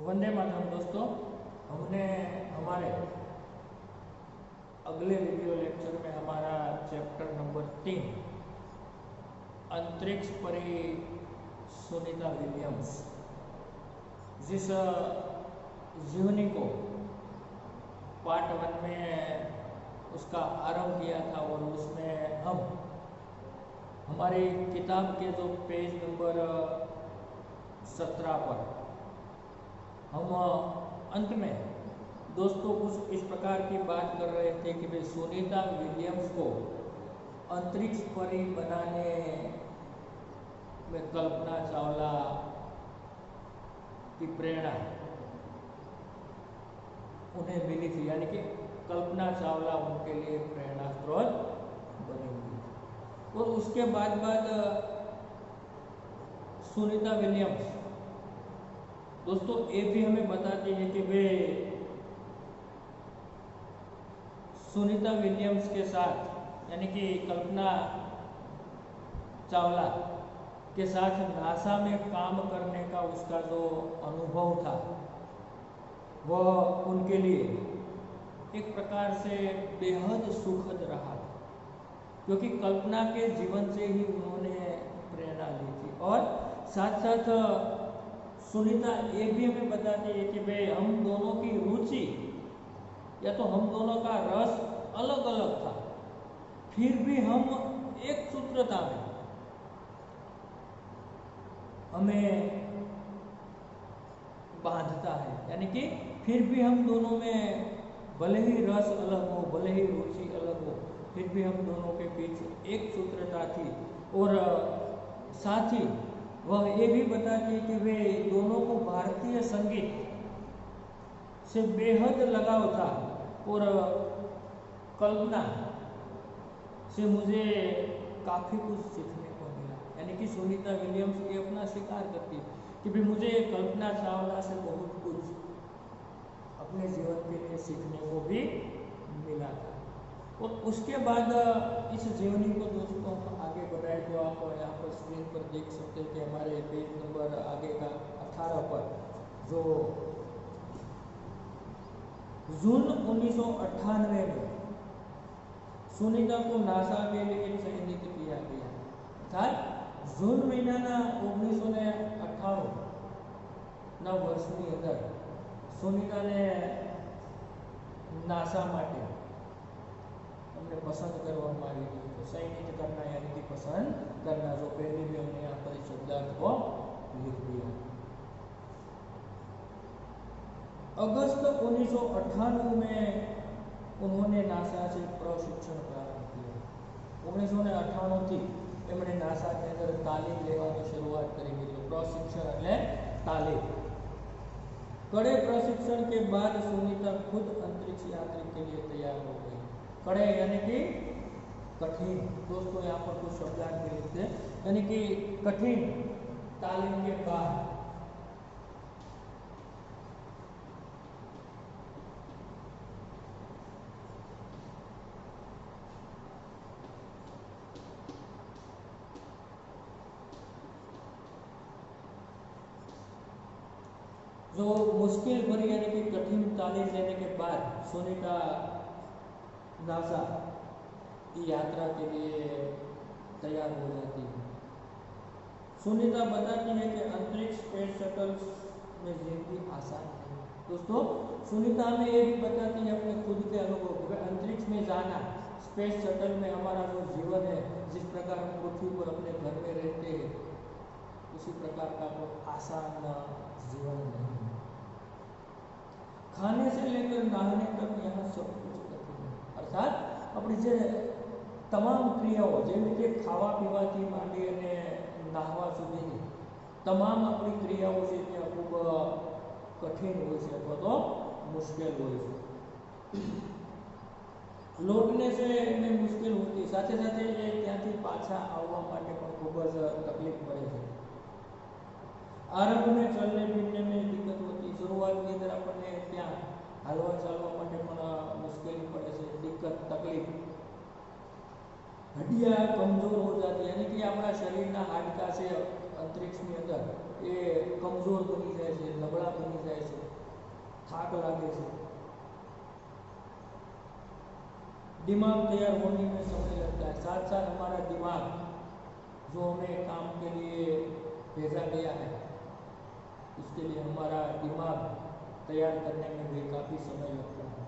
वंदे मातरम दोस्तों। हमने हमारे अगले वीडियो लेक्चर में हमारा चैप्टर नंबर 3 अंतरिक्ष परी सुनीता विलियम्स जिस जीवनी को पार्ट 1 में उसका आरंभ किया था और उसमें हम हमारी किताब के जो पेज नंबर 17 पर हम अंत में दोस्तों कुछ इस प्रकार की बात कर रहे थे कि भाई सुनीता विलियम्स को अंतरिक्ष परी बनाने में कल्पना चावला की प्रेरणा उन्हें मिली थी, यानी कि कल्पना चावला उनके लिए प्रेरणा स्रोत बनी हुई। और उसके बाद सुनीता विलियम्स दोस्तों ये भी हमें बताती है कि वे सुनीता विलियम्स के साथ यानी कि कल्पना चावला के साथ नासा में काम करने का उसका जो अनुभव था वह उनके लिए एक प्रकार से बेहद सुखद रहा था, क्योंकि कल्पना के जीवन से ही उन्होंने प्रेरणा ली थी। और साथ साथ सुनीता ये भी हमें बताती है कि भाई हम दोनों की रुचि या तो हम दोनों का रस अलग अलग था, फिर भी हम एक सूत्रता में हमें बांधता है, यानी कि फिर भी हम दोनों में भले ही रस अलग हो, भले ही रुचि अलग हो, फिर भी हम दोनों के बीच एक सूत्रता थी। और साथ ही वह ये भी बताती है कि वे दोनों को भारतीय संगीत से बेहद लगाव था और कल्पना से मुझे काफ़ी कुछ सीखने को मिला। यानी कि सुनीता विलियम्स ये अपना स्वीकार करती है कि भाई मुझे कल्पना चावला से बहुत कुछ अपने जीवन के लिए सीखने को भी मिला था। और उसके बाद इस जीवनी को दोस्तों हम आगे बढ़ाए तो आप यहाँ पर स्क्रीन पर देख सकते हैं कि हमारे पेज नंबर आगे का 18 पर जो जून 1998 में सुनीता को नासा के लिए चयनित किया गया था। जून महीना 1998 ના વર્ષની અંદર સુનિતાને નાસા માટે हमने पसंद करवामा આવી હતી। तो चयनित करना यानी कि पसंद करना, जो पहले भी हमने यहाँ पर इस शब्दार्थ को लिख दिया। अगस्त 1998 में उन्होंने नासा से प्रशिक्षण प्रारंभ किया। 1998 થી એમણે નાસા के अंदर तालीम લેવાની શરૂઆત કરી દીધી। प्रशिक्षण એટલે तालीम। कड़े प्रशिक्षण के बाद सुनीता खुद अंतरिक्ष यात्रा के लिए तैयार हो गई। कड़े यानी कि कठिन, दोस्तों यहाँ पर कुछ शब्दार्थ भी लिखते हैं, यानी कि कठिन तालीम के बाद जो मुश्किल भरी यानी कि कठिन तालीम लेने के बाद सुनीता नासा की यात्रा के लिए तैयार हो जाती है। सुनीता बताती है कि अंतरिक्ष स्पेस शटल में जिंदगी आसान नहीं। दोस्तों सुनीता हमें ये भी बताती है अपने खुद के अनुभव, अंतरिक्ष में जाना, स्पेस शटल में हमारा जो जीवन है, जिस प्रकार हम पृथ्वी पर अपने घर में रहते हैं उसी प्रकार का वो आसान जीवन नहीं है। खाने से लेकर नहाने तक यहाँ सब कुछ कठिन है। अर्थात अपनी जे तमाम क्रियाओं जेवी के खावा पीवाथी मांडी अने नहावा सुधीनी तमाम अपनी क्रियाओं से ત્યાં ખૂબ કઠિન હોય છે અથવા તો મુશ્કેલ હોય છે। લौटने से એમને મુશ્કેલ હોતી, સાથે સાથે એ ત્યાંથી પાછા આવવા માટે પણ ખૂબ જ તકલીફ પડે છે। आरंभ में चलने फिरने में दिक्कत होती, शुरुआत की अंदर अपने त्या हलवा चलवा माटे पण मुश्किल पड़े से, दिक्कत तकलीफ। हड्डियां कमजोर हो जाती, यानी कि अपना शरीर ना हाडका से अंतरिक्ष में अंदर એ કમજોર બની જાય છે, નબળા બની જાય છે, થાક लागे છે। दिमाग तैयार होने में समय लगता है, साथ साथ हमारा दिमाग जो हमें काम के लिए भेजा गया है उसके लिए हमारा दिमाग तैयार करने में भी काफ़ी समय लगता है।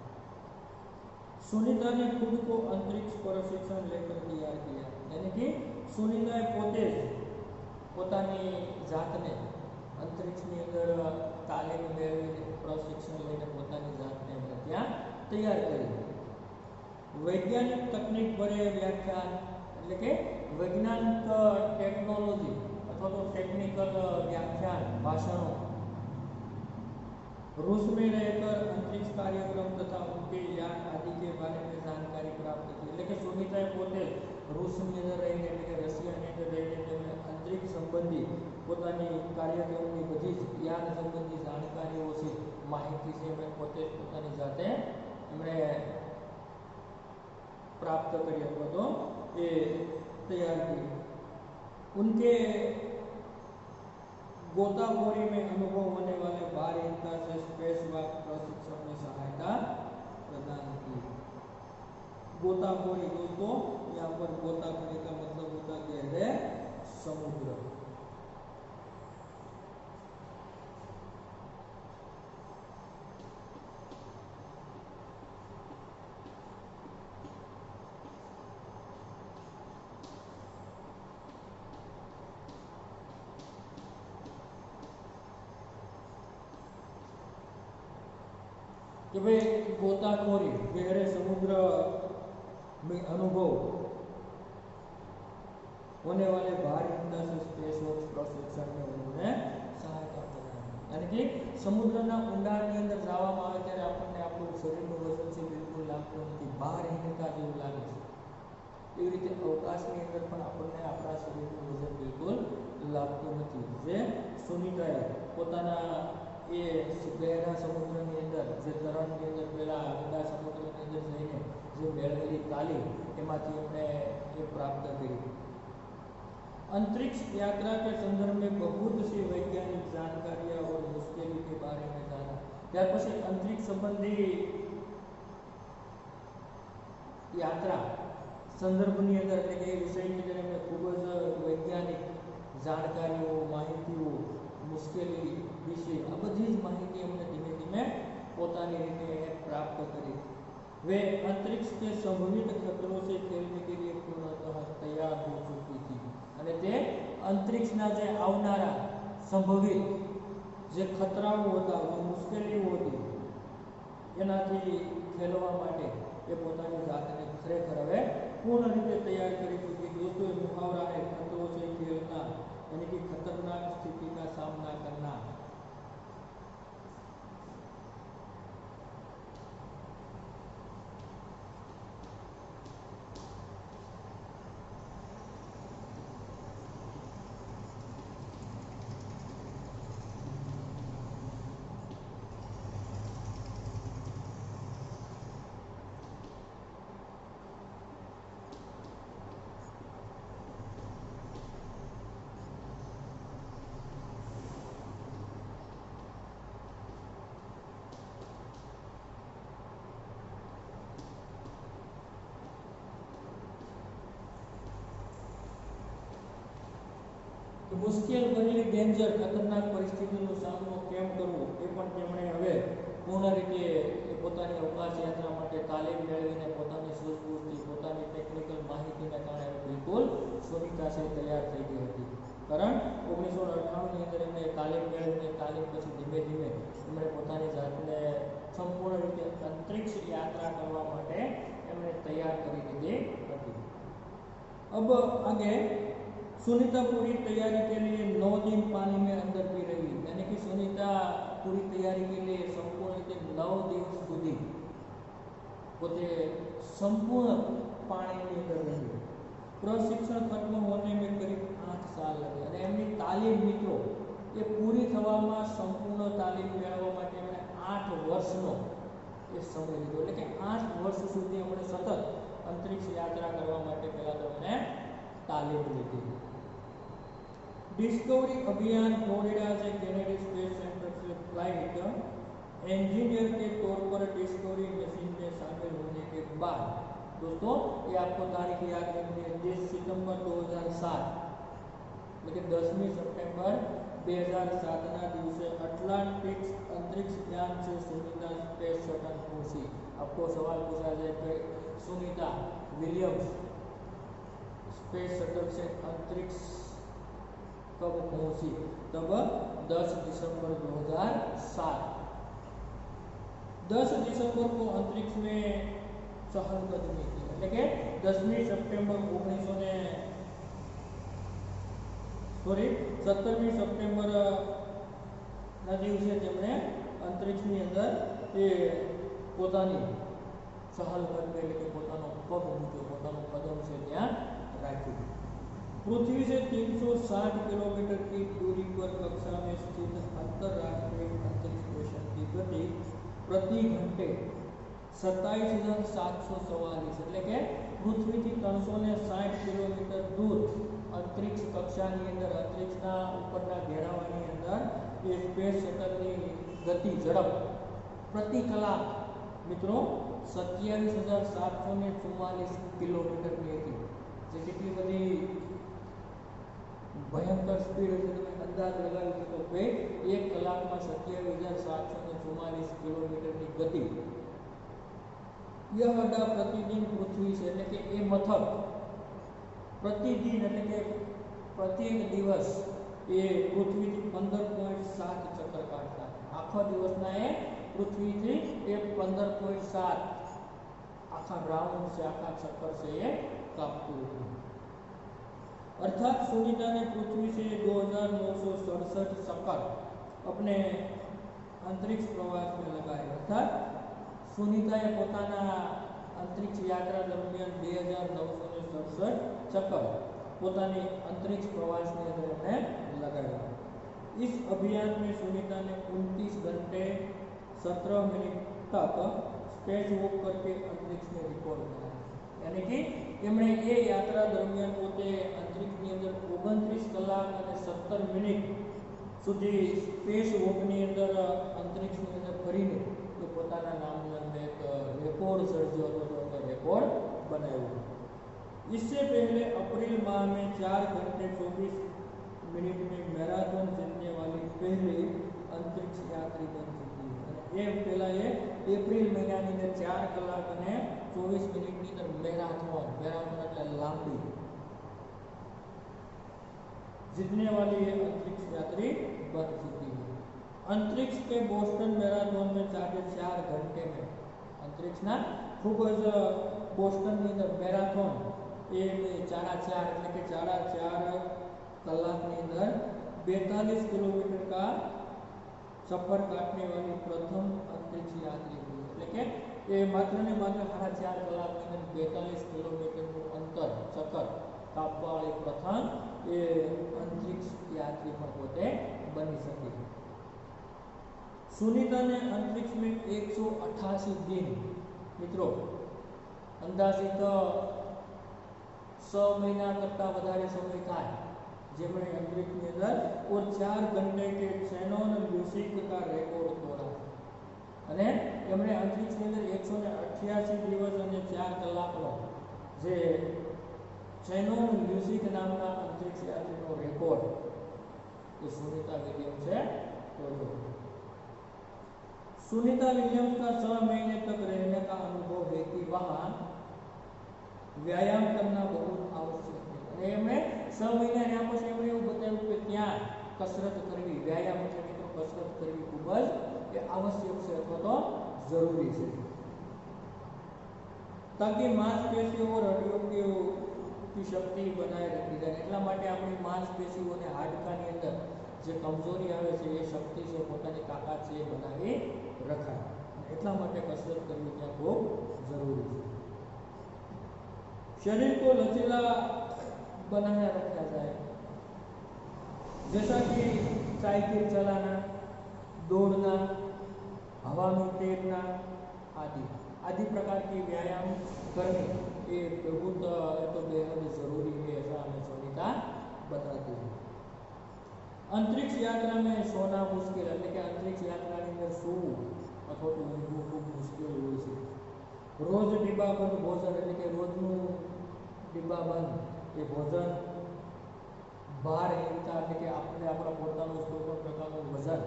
सुनीता ने खुद को अंतरिक्ष प्रशिक्षण लेकर तैयार किया, यानी कि सुनीताए पोते પોતાની જાતને અંતરિક્ષની અંદર તાલીમ મેળવીને પ્રશિક્ષણ લઈને પોતાની જાતને એમણે ત્યાં તૈયાર કરી। વૈજ્ઞાનિક તકનીક ભરે વ્યાખ્યાન એટલે કે વૈજ્ઞાનિક ટેકનોલોજી અથવા તો ટેકનિકલ व्याख्यान भाषणों रूस में रहकर अंतरिक्ष कार्यक्रम तथा उनके यान आदि के बारे में जानकारी प्राप्त की। એટલે કે સુનિતાએ પોતે રૂસની અંદર રહીને એટલે કે રશિયાની અંદર રહીને તેમણે અંતરિક્ષ સંબંધી પોતાની કાર્યક્રમની બધી જ યાન સંબંધી જાણકારીઓ છે, માહિતી છે, એમણે પોતે પોતાની જાતે એમણે प्राप्त करी अथवा तो ये तैयार की। उनके गोताखोरी में अनुभव होने वाले भारहीनता से स्पेस वॉक प्रशिक्षण में सहायता प्रदान की। गोताखोरी दोस्तों, यहाँ पर गोताखोरी का मतलब होता गहरे समुद्र। कि भाई गोताखोरी गहरे समुद्र में अनुभव होने वाले भारहीनता से स्पेस वॉक प्रशिक्षण में उन्होंने सहायता प्रदान की। यानी कि समुद्रना ઊંડાણની અંદર જવામાં આવે ત્યારે આપણને આપણું શરીરનું વજન છે બિલકુલ લાગતું નથી, ભારહીનતા જેવું લાગે છે। એવી રીતે અવકાશની અંદર પણ આપણને આપણા શરીરનું વજન બિલકુલ લાગતું નથી। જે સુનિતાએ પોતાના એ ગહેરા સમુદ્રની અંદર જે તરણની અંદર પહેલા ઊંડા સમુદ્રની અંદર જઈને જે મેળવેલી તાલીમ એમાંથી એમણે એ પ્રાપ્ત કરી। अंतरिक्ष यात्रा के संदर्भ में बहुत सी वैज्ञानिक जानकारियां और मुश्किलों के बारे में जाना। ત્યાર પછી અંતરિક્ષ સંબંધી યાત્રા સંદર્ભની અંદર એટલે કે વિષયની અંદર એમણે ખૂબ જ વૈજ્ઞાનિક જાણકારીઓ, માહિતીઓ, મુશ્કેલી વિશે આ બધી જ માહિતી એમણે ધીમે ધીમે પોતાની રીતે प्राप्त करी। वे अंतरिक्ष के संभावित खतरों से खेलने के लिए पूर्णतः तैयार हो चुकी थी અને તે અંતરિક્ષના જે આવનારા સંભવિત જે ખતરાઓ હતા, જે મુશ્કેલીઓ હતી એનાથી ખેલવા માટે એ પોતાની જાતને ખરેખર હવે પૂર્ણ રીતે તૈયાર કરી ચૂકી। दोस्तों ये मुहावरा है खतरों से खेलना, यानी कि खतरनाक स्थिति का सामना करना। મુશ્કેલ ભરેલી ડેન્જર ખતરનાક પરિસ્થિતિનો સામનો કેમ કરવો એ પણ તેમણે હવે પૂર્ણ રીતે પોતાની અવકાશ યાત્રા માટે તાલીમ મેળવીને પોતાની સૂઝબૂઝથી પોતાની ટેકનિકલ માહિતીના કારણે બિલકુલ સુનિતા છે તૈયાર થઈ ગઈ હતી। કારણ 1998ની અંદર એમણે તાલીમ મેળવીને તાલીમ પછી ધીમે ધીમે એમણે પોતાની જાતને સંપૂર્ણ રીતે અંતરિક્ષ યાત્રા કરવા માટે એમણે તૈયાર કરી દીધી હતી। अब आगे सुनीता पूरी तैयारी के लिए 9 दिन पानी में अंदर भी रही, यानी कि सुनीता पूरी तैयारी के लिए संपूर्ण रीते 9 दिवस सुधी पोते संपूर्ण पानी में अंदर रही। प्रशिक्षण खत्म होने में करीब 8 साल लगे અને એમની તાલીમ મિત્રો એ પૂરી થવામાં સંપૂર્ણ તાલીમ મેળવવા માટે એમણે 8 વર્ષનો એ સમય લીધો। એટલે કે 8 વર્ષ સુધી એમણે સતત અંતરિક્ષ યાત્રા કરવા માટે પહેલા તો એમણે તાલીમ લીધી। डिस्कवरी अभियान फ्लोरिडा से केनेडी स्पेस सेंटर से फ्लाइट इंजीनियर के तौर पर डिस्कवरी मिशन में शामिल होने के बाद, दोस्तों ये आपको तारीख याद रखनी है, 10 सितंबर 2007 लेकिन 10મી સપ્ટેમ્બર 2007 ના દિવસે अटलांटिक्स अंतरिक्ष यान से सुनीता स्पेस शटल पहुंची। आपको सवाल पूछा जाए कि सुनीता विलियम्स स्पेस शटल से अंतरिक्ष कब पहुंची, तब 10 दिसंबर 2007। 10 दिसंबर को अंतरिक्ष में चहलकदमी की, એટલે કે 10મી સપ્ટેમ્બર 17મી સપ્ટેમ્બર ના દિવસે તેમણે અંતરિક્ષની અંદર એ પોતાની ચહલકદમી એટલે કે પોતાનો પગ મૂક્યો, પોતાનો કદમ છે ત્યાં રાખ્યું। पृथ्वी से 360 किलोमीटर की दूरी पर कक्षा में स्थित अंतरराष्ट्रीय अंतरिक्ष स्टेशन की गति प्रति घंटे 27,744 એટલે કે પૃથ્વીથી 360 કિલોમીટર દૂર અંતરિક્ષ કક્ષાની અંદર અંતરિક્ષના ઉપરના ઘેરાવાની અંદર એ સ્પેસ શટલની ગતિ ઝડપ પ્રતિ કલાક મિત્રો 27,744 કિલોમીટરની હતી, જે કેટલી બધી भयंकर स्पीड है। तो अंदाज लगावी શકો કે 1 કલાકમાં 27,744 કિલોમીટર ની ગતિ। यह अड्डा प्रतिदिन पृथ्वी से એટલે કે એ મથક प्रतिदिन એટલે કે પ્રત્યેક દિવસ એ પૃથ્વીથી 15.7 ચક્કર કાઢતા, આખા દિવસના એ પૃથ્વીથી એ 15.7 આખા રાઉન્ડ છે, આખા ચક્કર છે એ કાપતું હતું। अर्थात सुनीता ने पृथ्वी से 2,967 चक्कर अपने अंतरिक्ष प्रवास में लगाए। अर्थात सुनीताए પોતાના अंतरिक्ष यात्रा दरमियान 2,967 चक्कर પોતાની अंतरिक्ष प्रवास में एमणे लगाया। इस अभियान में सुनीता ने 29 घंटे 17 मिनट तक स्पेस वॉक करके अंतरिक्ष में रिकॉर्ड बनाया। यानी कि એમણે એ યાત્રા દરમિયાન પોતે અંતરિક્ષની અંદર 29 કલાક અને 17 મિનિટ સુધી સ્પેસ વોકની અંદર અંતરિક્ષની અંદર ફરીને એ પોતાના નામની અંદર એક રેકોર્ડ સર્જ્યો હતો, રેકોર્ડ બનાવ્યો। इससे पहले अप्रैल माह में 4 घंटे 24 मिनट में मैराथन जीतने वाली पहली अंतरिक्ष यात्री बन चुकी है। ये पहला ये एप्रिल महीना ની અંદર 4 કલાક અને 24 મિનિટ ની અંદર मैराथन એટલે લાંબી जीतने वाली ये अंतरिक्ष यात्री बन चुकी है। अंतरिक्ष के बोस्टन मैराथन में 4.5 घंटे में अंतरिक्ष ना खूब बोस्टन ની અંદર मैराथन એ 4.5 એટલે કે 4.5 કલાક ની અંદર 42 किलोमीटर का सफर काटने वाली प्रथम अंतरिक्ष यात्री हुई। એટલે કે એ માત્ર ને માત્ર 4.5 કલાક ની અંદર 42 કિલોમીટર નું અંતર ચક્કર કાપવા વાળી પ્રથમ એ अंतरिक्ष यात्री पर પોતે બની શકી। सुनीता ने अंतरिक्ष में 188 दिन मित्रों अंदाजित 6 महीना करता વધારે સમય થાય જેમણે अंतरिक्ष ની અંદર और 4 घंटे के शैनोन ल्यूसिक का रेकॉर्ड तोड़ा અને એમણે અંતરિક્ષની અંદર 188 દિવસ અને 4 કલાકનો જે શૈનોન લ્યુસિક નામના અંતરિક્ષ યાત્રીનો રેકોર્ડ એ સુनीता विलियम्स है तोड़ो। सुनीता विलियम्स का 6 महीने तक रहने का अनुभव है कि वहाँ व्यायाम करना बहुत आवश्यक है। અને એમણે 6 મહિના રહ્યા પછી એમણે એવું બતાવ્યું કે ત્યાં કસરત કરવી, વ્યાયામ એટલે મિત્રો કસરત કરવી ખૂબ જ એ આવશ્યક છે અથવા તો જરૂરી છે, ताकि मांसपेशियों और हड्डियों की शक्ति बनाए रखी जाए। એટલા માટે આપણી માંસપેશીઓ અને હાડકાની અંદર જે કમજોરી આવે છે એ શક્તિ છે પોતાની તાકાત છે એ બનાવી રખાય, એટલા માટે કસરત કરવી ત્યાં ખૂબ જરૂરી છે। शरीर को लचीला बनाया रखा जाए, जैसा कि साइकिल चलाना, दौड़ना, हवा में तैरना आदि आदि प्रकार की व्यायाम करने ये बहुत तो बेहद जरूरी है, ऐसा हमें सुनीता बताती है। अंतरिक्ष यात्रा में सोना मुश्किल એટલે કે અંતરિક્ષ યાત્રાની અંદર સૂવું અથવા તો ઊંઘવું ખૂબ મુશ્કેલ હોય છે. રોજ ડિબ્બાબંધ ભોજન એટલે કે રોજનું ડિબ્બાબંધ એ ભોજન, ભારહીનતા એટલે કે આપણે આપણા પોતાનું કોઈ પણ પ્રકારનું વજન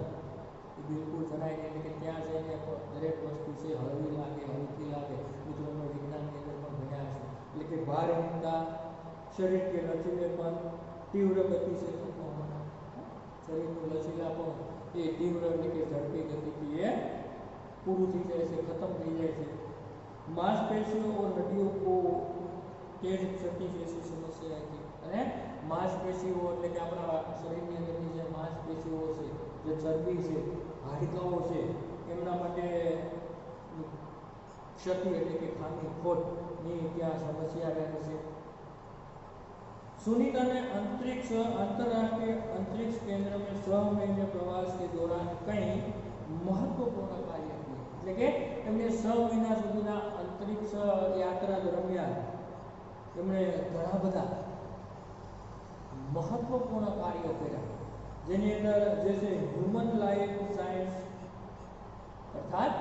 એ બિલકુલ જણાય નહીં, એટલે કે ત્યાં જઈને દરેક વસ્તુ છે હળવી લાગે, હલકી લાગે. મિત્રો અમે વિજ્ઞાનની અંદર પણ ભણ્યા છે. એટલે કે ભારહીનતા, શરીર કે લચીલેપન, તીવ્ર ગતિ છે શરીરનું લચીલાપણ એ તીવ્ર એટલે કે ઝડપી ગતિથી એ પૂરું થઈ જાય છે, ખતમ થઈ જાય છે. मांसपेशियों और हड्डियों को तेज क्षति जैसी समस्या है અને માંસપેશીઓ એટલે કે આપણા શરીરની અંદરની જે માંસપેશીઓ છે, જે ચરબી છે, હાડકાઓ છે, એમના માટે ક્ષતિ એટલે કે ખામી ખોટની ત્યાં સમસ્યા રહે છે. सुनीता ने अंतरराष्ट्रीय अंतरिक्ष केंद्र में 6 महीने प्रवास के दौरान कई महत्वपूर्ण कार्य किए. એટલે કે એમણે 6 મહિના સુધીના અંતરિક્ષ યાત્રા દરમિયાન એમણે ઘણા બધા મહત્વપૂર્ણ કાર્યો કર્યા, જેની અંદર જે છે હ્યુમન લાઈફ સાયન્સ અર્થાત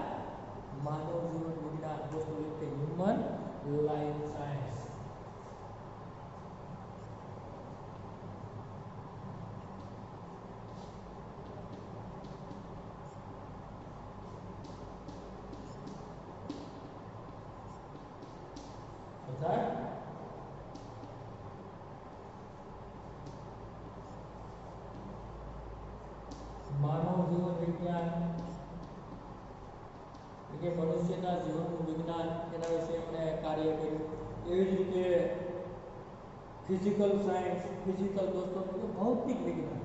માનવ જીવન વિજ્ઞાન વસ્તુ એટલે હ્યુમન લાઈફ સાયન્સ. માનવ જીવન વિજ્ઞાન એટલે મનુષ્યના જીવનનું વિજ્ઞાન એના વિશે એમણે કાર્ય કર્યું. એવી જ રીતે ફિઝિકલ સાયન્સ, ફિઝિકલ દોસ્તો એટલે ભૌતિક વિજ્ઞાન,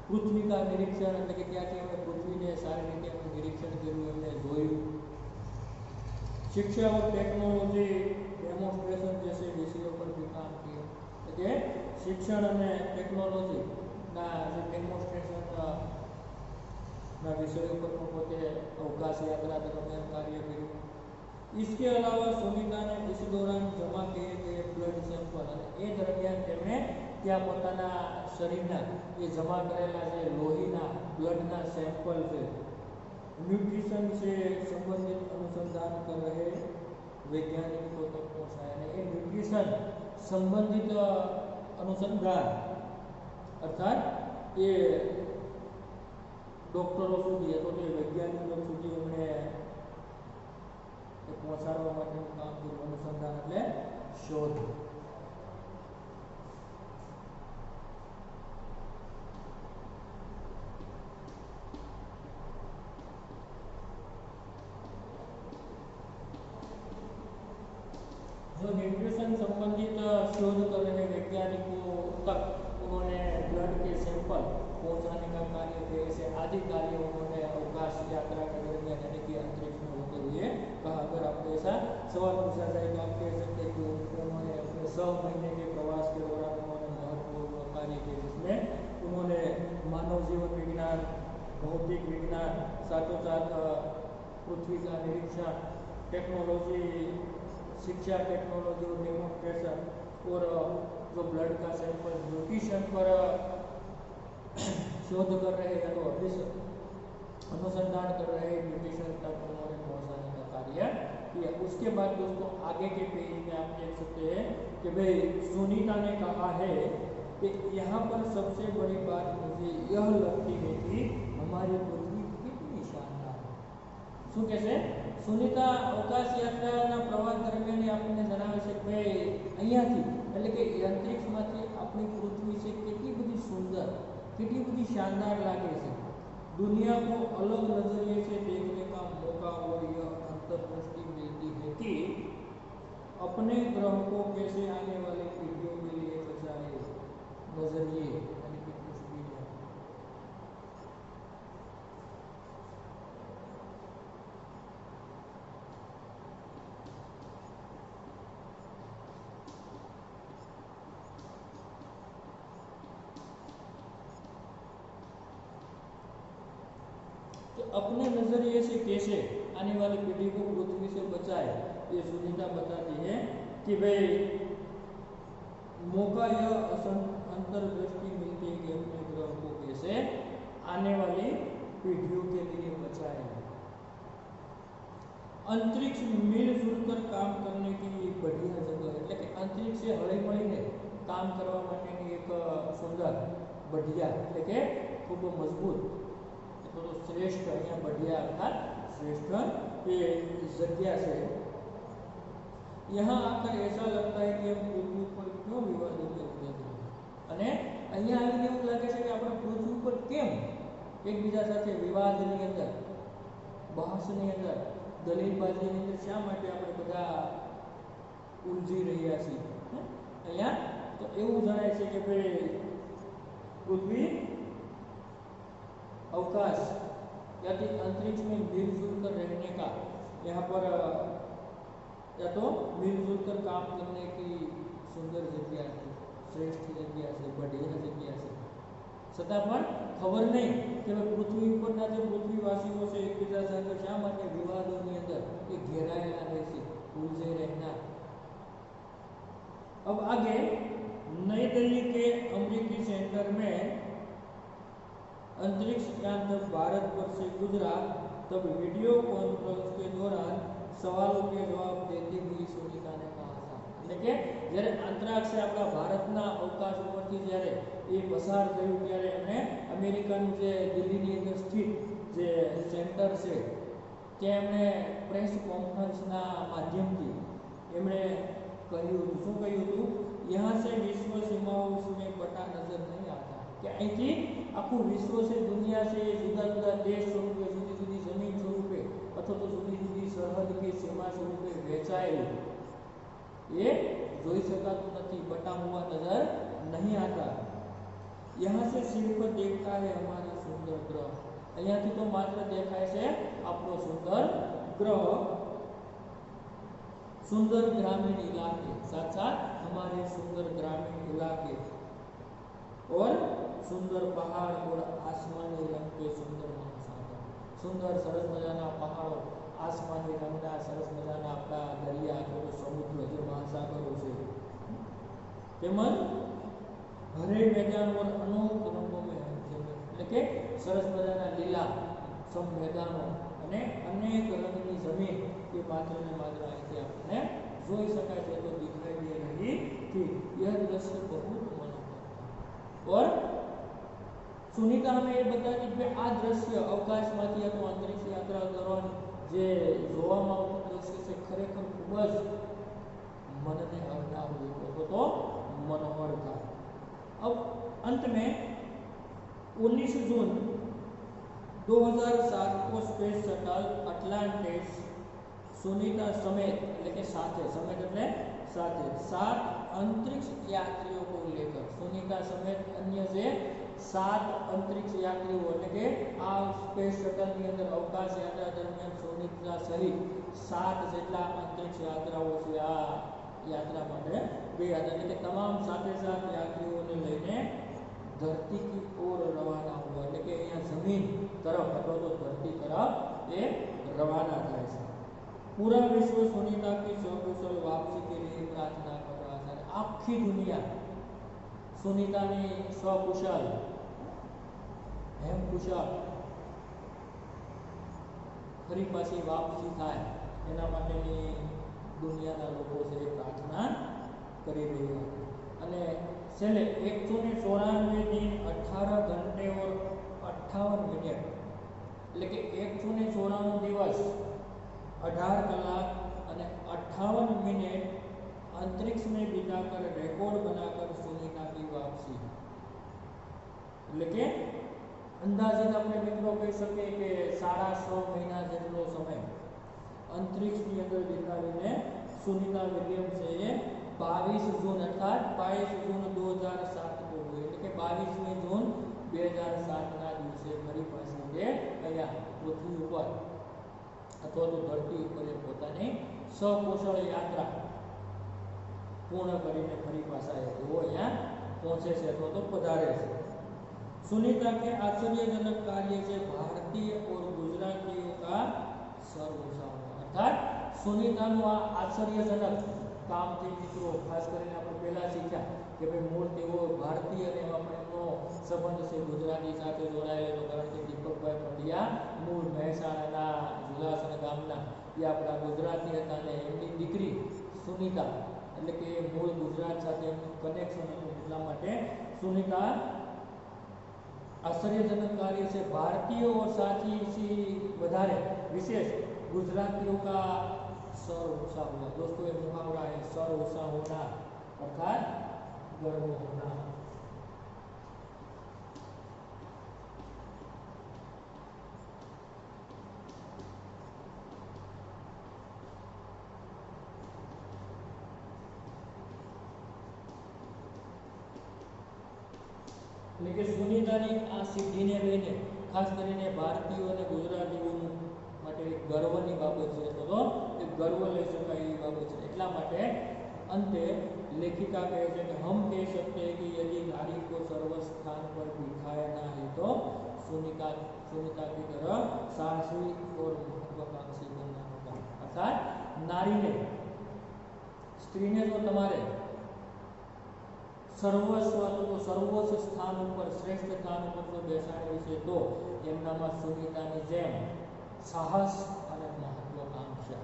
પૃથ્વી કા નિરીક્ષણ એટલે કે ત્યાંથી એમણે પૃથ્વીને સારી રીતે એમનું નિરીક્ષણ કર્યું, એમણે જોયું. शिक्षा और टेक्नोलॉजी डेमोन्स्ट्रेशन जैसे विषयों पर भी काम किए. એટલે શિક્ષણ અને ટેકનોલોજી ના જે ડેમોન્સ્ટ્રેશન ના વિષયો પર પણ પોતે અવકાશ યાત્રા દરમિયાન કાર્ય કર્યું. इसके अलावा सुनीता ने इस दौरान जमा किए गए ब्लड सैंपल અને એ દરમિયાન તેમણે ત્યાં પોતાના શરીરના એ જમા કરેલા જે લોહીના બ્લડના સેમ્પલ છે, न्यूट्रिशन से संबंधित अनुसंधान कर रहे वैज्ञानिकों तक पहुंचाया. અને એ ન્યુટ્રિશન સંબંધિત अनुसंधान अर्थात ये डॉक्टरों સુધી અથવા તો વૈજ્ઞાનિકો સુધી એમણે પહોંચાડવા માટેનું કામ કર્યું. અનુસંધાન એટલે શોધ. जो न्यूट्रिशन संबंधित शोध कर रहे वैज्ञानिकों तक उन्होंने ब्लड के सैंपल पहुंचाने का कार्य किया. ऐसे आदि कार्य उन्होंने अवकाश यात्रा के दरमियान यानी कि अंतरिक्ष में होते हुए कहा. अगर आपको ऐसा सवाल पूछा जाए तो आप कह सकते हैं कि उन्होंने अपने 100 महीने के प्रवास के दौरान उन्होंने महत्वपूर्ण कार्य किए, जिसमें उन्होंने मानव जीवन विज्ञान, भौतिक विज्ञान, साथों साथ पृथ्वी का निरीक्षण, टेक्नोलॉजी, शिक्षा, टेक्नोलॉजी और डेमोन्स्ट्रेशन और जो ब्लड का सैंपल न्यूट्रिशन पर शोध कर रहे हैं, तो अनुसंधान कर रहे हैं, न्यूट्रिशन तक उन्होंने पहुंचाने का कार्य किया. उसके बाद दोस्तों आगे के पेज में आप देख सकते हैं कि भाई सुनीता ने कहा है कि यहाँ पर सबसे बड़ी बात मुझे यह लगती है कि हमारी पृथ्वी कितनी शानदार है. શું કહેશે? સુનિતા અવકાશ યાત્રાના પ્રવાસ દરમિયાન આપણને જણાવે છે કે અહીંયાથી એટલે કે અંતરિક્ષમાંથી આપણી પૃથ્વી છે કેટલી બધી સુંદર, કેટલી બધી शानदार લાગે છે. दुनिया को अलग नजरिए से देखने का मौका और यह अंतर्दृष्टि मिलती है कि अपने ग्रह को कैसे आने वाली पीढ़ियों के लिए बचाए. नजरिए यानी कि दृष्टि है. तो अपने नजरिए से कैसे आने वाली पीढ़ी को पृथ्वी से बचाए, ये सुनीता बताती है कि भाई मौका यह अंतर्दृष्टि मिलती है कि अपने ग्रह को कैसे आने वाली पीढ़ियों के लिए बचाएं। अंतरिक्ष मिलजुल कर काम करने की एक बढ़िया जगह है, એટલે કે અંતરિક્ષ એ હળી મળીને કામ કરવા માટેની એક સુંદર बढ़िया એટલે કે ખૂબ મજબૂત અથવા તો શ્રેષ્ઠ, અહીંયા बढ़िया અર્થાત श्रेष्ठ ये जगह से यहाँ आकर ऐसा लगता है कि हम पृथ्वी पर क्यों विवादों में उलझे हैं અને અહીંયા આવીને એવું લાગે છે કે આપણે પૃથ્વી પર કેમ એકબીજા સાથે વિવાદની અંદર, બહસની અંદર, દલીલબાજીની અંદર શા માટે આપણે બધા ઉલઝી રહ્યા છીએ। અહીંયા તો એવું જણાય છે કે ભાઈ પૃથ્વી अवकाश या तो अंतरिक्ष में मिलजुल कर रहने का, यहाँ पर या तो मिलजुल कर काम करने की सुंदर जगह है, श्रेष्ठ जगह है, बढ़िया जगह है। छતાં પણ ખબર નહીં કે પૃથ્વી ઉપરના જે પૃથ્વીવાસીઓ છે એકબીજા સાથે શા માટે વિવાદોની અંદર એ ઘેરાયેલા રહે છે, ઉલझे रहना। अब आगे नई दिल्ली के अमेरिकी सेंटर में अंतरिक्ष यान जब भारत पर से गुजरा तब वीडियो कॉन्फ्रेंस के दौरान सवालों के जवाब देती हुई सुनीता ने कहा था, એટલે કે જ્યારે અંતરાક્ષ આપણા ભારતના અવકાશ ઉપરથી જ્યારે એ પસાર થયું ત્યારે એમણે અમેરિકાનું જે દિલ્હીની અંદર સ્થિત જે સેન્ટર છે ત્યાં એમણે પ્રેસ કોન્ફરન્સના માધ્યમથી એમણે કહ્યું હતું, શું કહ્યું હતું? यहाँ से विश्व सीमाओं में पता नजर नहीं आता कि અહીંથી આખું વિશ્વ છે, દુનિયા છે, જુદા જુદા દેશ સ્વરૂપે, જુદી જુદી જમીન સ્વરૂપે અથવા તો જુદી જુદી સરહદ કે સીમા સ્વરૂપે વહેંચાયેલું એ જોઈ શકાતું નથી, बटा हुआ नजर नहीं आता। यहाँ से सिर्फ देखता है हमारा सुंदर ग्रह, અહીંયાથી તો માત્ર દેખાય છે આપણો સુંદર ગ્રહ, सुंदर ग्रामीण इलाके, साथ साथ हमारे सुंदर ग्रामीण इलाके और सुंदर पहाड़ और आसमानी रंग के सुंदर महासागर, सुंदर सरस मजाना पहाड़ों, आसमानी रंगना सरस मजाना आपका दरिया तो समुद्र जो महासागरों से तेमज हरे मैदान और अनेक रंगों में એટલે કે સરસ મજાના લીલા સમ મેદાનો અને અનેક રંગની જમીન એ માત્ર ને માત્ર અહીંથી આપણે જોઈ શકાય છે, તો दिखाई दे रही थी। यह दृश्य बहुत मनोहर और सुनीता हमें ये बताती कि आ दृश्य अवकाशમાંથી અથવા અંતરિક્ષ યાત્રા દરમિયાન જે જોવામાં આવતું દૃશ્ય છે ખરેખર ખૂબ જ मनने हरनारू तो मनोहर था। अब अंत में 19 जून 2007 को स्पेस शटल अटलांटिस सुनीता समेत એટલે કે સાથે સમેત એટલે સાથે 7 अंतरिक्ष यात्रियों को लेकर सुनीता समेत अन्य से 7 अंतरिक्ष यात्रियों એટલે કે આ સ્પેસ શટલ ની અંદર અવકાશ યાત્રા દરમિયાન સુनीता સહિત 7 જેટલા अंतरिक्ष यात्राओं से આ यात्रा માટે ગયા હતા, એટલે કે તમામ સાથે સાથ યાત્રીઓને લઈને धरती की ओर रवाना हुआ, એટલે કે અહીંયા जमीन तरफ अथवा तो धरती तरफ ये रवाना થાય છે। पूरा विश्व सुनीता की सकुशल वापसी के लिए प्रार्थना कर रहा था। आखी दुनिया सुनीता ने सकुशल हेम कुशल फरी पाછી वापसी થાય એના માટેની દુનિયાના લોકો છે પ્રાર્થના કરી રહ્યા હતા। અને છેલ્લે 194 दिन 18 घंटे और 58 मिनट એટલે કે 194 દિવસ 18 કલાક અને 58 મિનિટ अंतरिक्ष में बिताकर रिकॉर्ड बनाकर सुनीता की वापसी, એટલે કે અંદાજિત આપણે મિત્રો કહી શકીએ કે 6.5 મહિના જેટલો સમય અંતરિક્ષની અંદર વિતાવીને સુनीता विलियम्स એ 22 जून अर्थात 22 जून 2007 को हुए, એટલે કે 22મી જૂન 2007 ના દિવસે ફરી પાછી તે અહીંયા પૃથ્વી ઉપર અથવા તો ધરતી ઉપર પોતાની સકુશળ યાત્રા પૂર્ણ કરીને ફરી પાછા તેઓ અહીંયા પહોંચે છે અથવા તો પધારે છે। सुनीता के आश्चर्यजनक कार्य से भारतीय और गुजरातियों का सर ऊंचा हुआ, अर्थात सुनीता नु आ आश्चर्यजनक કામથી મિત્રો ખાસ કરીને આપણે પહેલા શીખ્યા કે ભાઈ મૂળ તેઓ ભારતીય અને એમાં પણ એમનો સંબંધ છે ગુજરાતી સાથે જોડાયેલો, કારણ કે દીપકભાઈ પંડ્યા મૂળ મહેસાણાના જુલાસણ ગામના એ આપણા ગુજરાતી હતા અને એમની દીકરી સુનિતા એટલે કે મૂળ ગુજરાત સાથે એમનું કનેક્શન હતું, એટલા માટે સુનિતા आश्चर्यजनक कार्य से भारतीयों और साथ ही इसी વધારે विशेष गुजरातियों का सर ऊंचा हुआ। दोस्तों ये मुहावरा है, सर ऊंचा होना अर्थात गर्व होना। એટલે કે સુનિતાની આ સિદ્ધિને લઈને ખાસ કરીને ભારતીયો અને ગુજરાતીઓ માટે એક ગર્વની બાબત છે, તો એક ગર્વ લઈ શકાય એવી બાબત છે। એટલા માટે અંતે लेखिका કહે છે કે हम कह सकते हैं कि यदि नारी को सर्व स्थान पर दिखाया ना है तो सुनिता की तरह साहसी और महत्वाकांक्षी बनना होगा। अर्थात नारी ने स्त्री ने तो તમારે सर्वस्व तो सर्वोच्च स्थान पर श्रेष्ठ स्थान पर जो બેસાડવી છે તો એમનામાં સુનિતાની જેમ સાહસ અને મહત્વાકાંક્ષા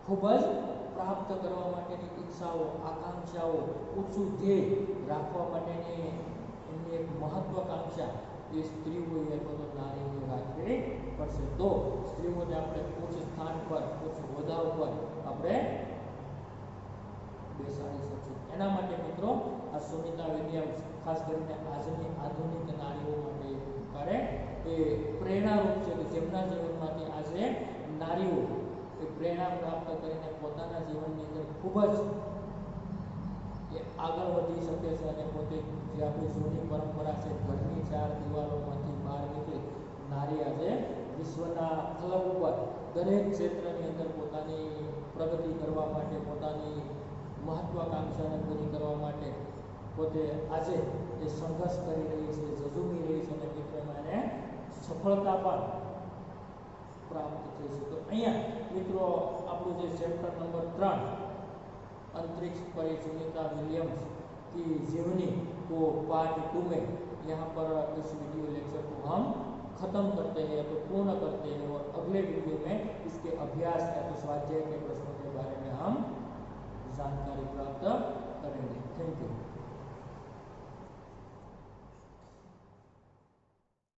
ખૂબ જ પ્રાપ્ત કરવા માટેની ઈચ્છાઓ, આકાંક્ષાઓ, ઊંચું ધ્યેય રાખવા માટેની એમની એક મહત્વાકાંક્ષા એ સ્ત્રીઓએ અથવા તો નારીઓએ રાખવી પડશે, તો સ્ત્રીઓને આપણે ઉચ્ચ સ્થાન પર, ઉચ્ચ હોદ્દા ઉપર આપણે બેસાડી શકશું। એના માટે મિત્રો આ સુનિતા વિલિયમ્સ ખાસ કરીને આજની આધુનિક નારીઓ માટે કરે એ પ્રેરણારૂપ છે કે જેમના જીવનમાંથી આજે નારીઓ એ પ્રેરણા પ્રાપ્ત કરીને પોતાના જીવનની અંદર ખૂબ જ એ આગળ વધી શકે છે અને પોતે જે આપણી જૂની પરંપરા છે ઘરની ચાર દિવાલોમાંથી બહાર નીકળી નારી આજે વિશ્વના ફલક ઉપર દરેક ક્ષેત્રની અંદર પોતાની પ્રગતિ કરવા માટે, પોતાની મહત્વાકાંક્ષાને પૂરી કરવા માટે પોતે આજે એ સંઘર્ષ કરી રહી છે, ઝઝૂમી રહી છે અને મિત્રોમાં એને સફળતા પણ પ્રાપ્ત થઈ છે। તો અહીંયા મિત્રો આપણું જે ચેપ્ટર નંબર 3 अंतरिक्ष पर सुनीता विलियम्स की जीवनी को पार्ट 2 में यहाँ पर इस वीडियो लेक्चर को हम खत्म करते हैं या तो पूर्ण करते हैं और अगले वीडियो में इसके अभ्यास या तो स्वाध्याय के प्रश्नों के बारे में हम जानकारी प्राप्त करेंगे। Thank you.